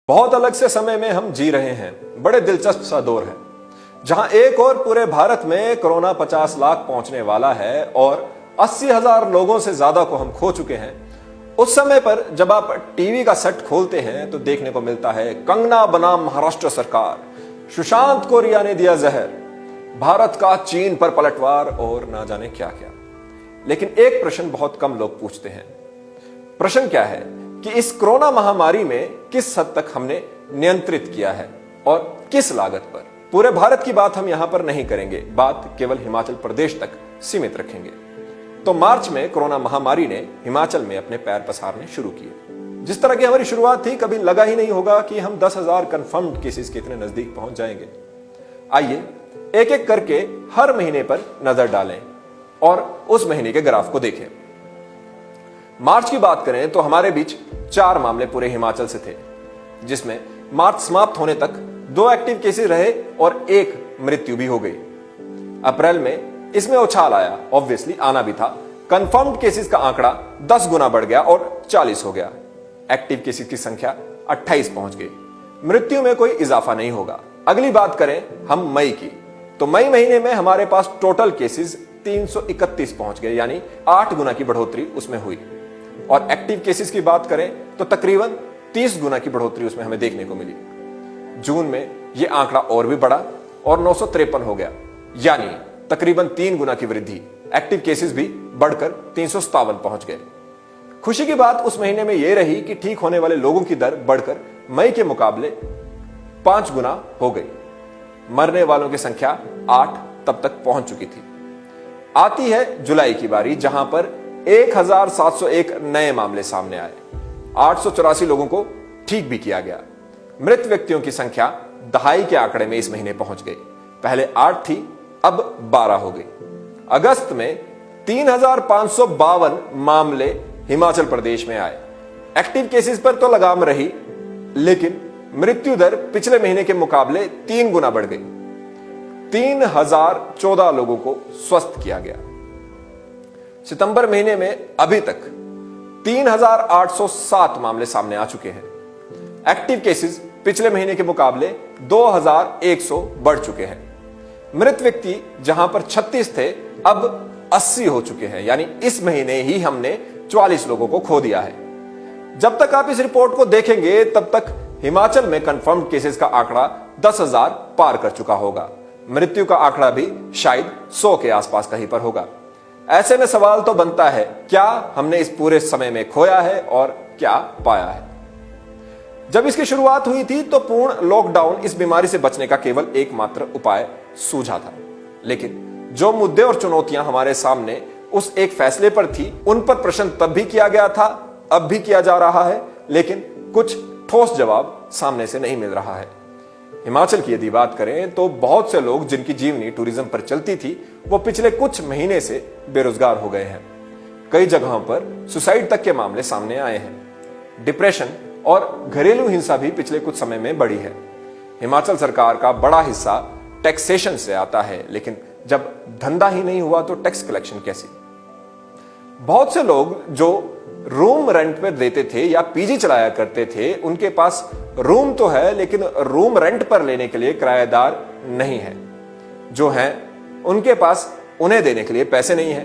बहुत अलग से समय में हम जी रहे हैं। बड़े दिलचस्प सा दौर है जहां एक और पूरे भारत में कोरोना 50 लाख पहुंचने वाला है और 80,000 लोगों से ज्यादा को हम खो चुके हैं। उस समय पर जब आप टीवी का सेट खोलते हैं तो देखने को मिलता है कंगना बनाम महाराष्ट्र सरकार, सुशांत को रिया ने दिया जहर, भारत का चीन पर पलटवार और ना जाने क्या क्या। लेकिन एक प्रश्न बहुत कम लोग पूछते हैं। प्रश्न क्या है कि इस कोरोना महामारी में किस हद तक हमने नियंत्रित किया है और किस लागत पर। पूरे भारत की बात हम यहां पर नहीं करेंगे, बात केवल हिमाचल प्रदेश तक सीमित रखेंगे। तो मार्च में कोरोना महामारी ने हिमाचल में अपने पैर पसारने शुरू किए। जिस तरह की हमारी शुरुआत थी, कभी लगा ही नहीं होगा कि हम 10,000 कंफर्म्ड केसेस के इतने नजदीक पहुंच जाएंगे। आइए एक एक करके हर महीने पर नजर डालें और उस महीने के ग्राफ को देखें। मार्च की बात करें तो हमारे बीच 4 मामले पूरे हिमाचल से थे, जिसमें मार्च समाप्त होने तक 2 एक्टिव केसेस रहे और 1 मृत्यु भी हो गई। अप्रैल में इसमें उछाल आया, ऑब्वियसली आना भी था। कंफर्म्ड केसेस का आंकड़ा 10 गुना बढ़ गया और 40 हो गया। एक्टिव केसेस की संख्या 28 पहुंच गई। मृत्यु में कोई इजाफा नहीं होगा। अगली बात करें हम मई की, तो मई महीने में हमारे पास टोटल केसेस 331 पहुंच गए, यानी 8 गुना की बढ़ोतरी उसमें हुई। और एक्टिव केसेस की बात करें तो तकरीबन 30 गुना की बढ़ोतरी उसमें हमें देखने को मिली। जून में यह आंकड़ा और भी बढ़ा और 953 हो गया, यानी तकरीबन 3 गुना की वृद्धि। एक्टिव केसेस भी बढ़कर 357 पहुंच गए। खुशी की बात उस महीने में यह रही कि ठीक होने वाले लोगों की दर बढ़कर मई के मुकाबले 5 गुना हो गई। मरने वालों की संख्या 8 तब तक पहुंच चुकी थी। आती है जुलाई की बारी, जहां पर 1701 नए मामले सामने आए। 884 लोगों को ठीक भी किया गया। मृत व्यक्तियों की संख्या दहाई के आंकड़े में इस महीने पहुंच गई। पहले 8 थी, अब 12 हो गई। अगस्त में 3,552 मामले हिमाचल प्रदेश में आए। एक्टिव केसेस पर तो लगाम रही, लेकिन मृत्यु दर पिछले महीने के मुकाबले 3 गुना बढ़ गई। 3,014 लोगों को स्वस्थ किया गया। सितंबर महीने में अभी तक 3,807 मामले सामने आ चुके हैं। एक्टिव केसेस पिछले महीने के मुकाबले 2,100 बढ़ चुके हैं। मृत व्यक्ति जहां पर 36 थे, अब 80 हो चुके हैं, यानी इस महीने ही हमने 44 लोगों को खो दिया है। जब तक आप इस रिपोर्ट को देखेंगे तब तक हिमाचल में कंफर्म्ड केसेस का आंकड़ा 10,000 पार कर चुका होगा। मृत्यु का आंकड़ा भी शायद 100 के आसपास कहीं पर होगा। ऐसे में सवाल तो बनता है, क्या हमने इस पूरे समय में खोया है और क्या पाया है। जब इसकी शुरुआत हुई थी तो पूर्ण लॉकडाउन इस बीमारी से बचने का केवल एकमात्र उपाय सूझा था। लेकिन जो मुद्दे और चुनौतियां हमारे सामने उस एक फैसले पर थी, उन पर प्रश्न तब भी किया गया था, अब भी किया जा रहा है, लेकिन कुछ ठोस जवाब सामने से नहीं मिल रहा है। हिमाचल की यदि बात करें तो बहुत से लोग जिनकी जीवनी टूरिज्म पर चलती थी, वो पिछले कुछ महीने से बेरोजगार हो गए हैं। कई जगहों पर सुसाइड तक के मामले सामने आए हैं। डिप्रेशन और घरेलू हिंसा भी पिछले कुछ समय में बढ़ी है। हिमाचल सरकार का बड़ा हिस्सा टैक्सेशन से आता है, लेकिन जब धंधा ही नहीं हुआ तो टैक्स कलेक्शन कैसी। बहुत से लोग जो रूम रेंट पर देते थे या पीजी चलाया करते थे, उनके पास रूम तो है, लेकिन रूम रेंट पर लेने के लिए किराएदार नहीं है। जो हैं उनके पास उन्हें देने के लिए पैसे नहीं है,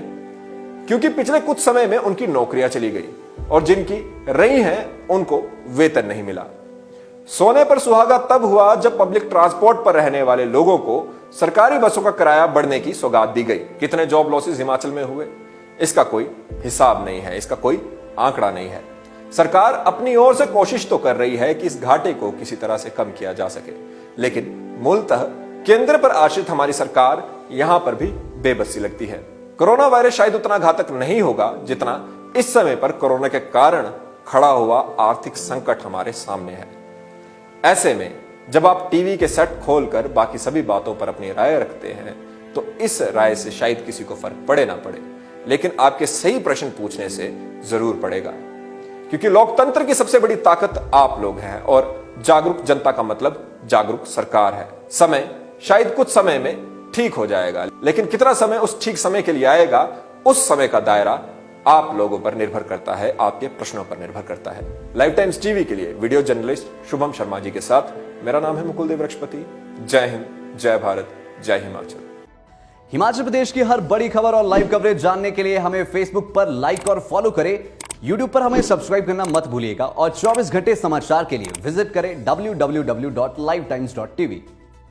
क्योंकि पिछले कुछ समय में उनकी नौकरियां चली गई और जिनकी रही हैं उनको वेतन नहीं मिला। सोने पर सुहागा तब हुआ जब पब्लिक ट्रांसपोर्ट पर रहने वाले लोगों को सरकारी बसों का किराया बढ़ने की सौगात दी गई। कितने जॉब लॉसेस हिमाचल में हुए, इसका कोई हिसाब नहीं है, इसका कोई आंकड़ा नहीं है। सरकार अपनी ओर से कोशिश तो कर रही है कि इस घाटे को किसी तरह से कम किया जा सके, लेकिन मूलतः केंद्र पर आश्रित हमारी सरकार यहां पर भी बेबसी लगती है। कोरोना वायरस शायद उतना घातक नहीं होगा जितना इस समय पर कोरोना के कारण खड़ा हुआ आर्थिक संकट हमारे सामने है। ऐसे में जब आप टीवी के सेट खोलकर बाकी सभी बातों पर अपनी राय रखते हैं, तो इस राय से शायद किसी को फर्क पड़े ना पड़े, लेकिन आपके सही प्रश्न पूछने से जरूर पड़ेगा। क्योंकि लोकतंत्र की सबसे बड़ी ताकत आप लोग हैं और जागरूक जनता का मतलब जागरूक सरकार है। समय शायद कुछ समय में ठीक हो जाएगा, लेकिन कितना समय उस ठीक समय के लिए आएगा, उस समय का दायरा आप लोगों पर निर्भर करता है, आपके प्रश्नों पर निर्भर करता है। लाइव टाइम्स टीवी के लिए वीडियो जर्नलिस्ट शुभम शर्मा जी के साथ मेरा नाम है मुकुल देव रक्षपति। जय हिंद, जय भारत, जय हिमाचल। हिमाचल प्रदेश की हर बड़ी खबर और लाइव कवरेज जानने के लिए हमें फेसबुक पर लाइक और फॉलो करें। यूट्यूब पर हमें सब्सक्राइब करना मत भूलिएगा और 24 घंटे समाचार के लिए विजिट करें www.livetimes.tv।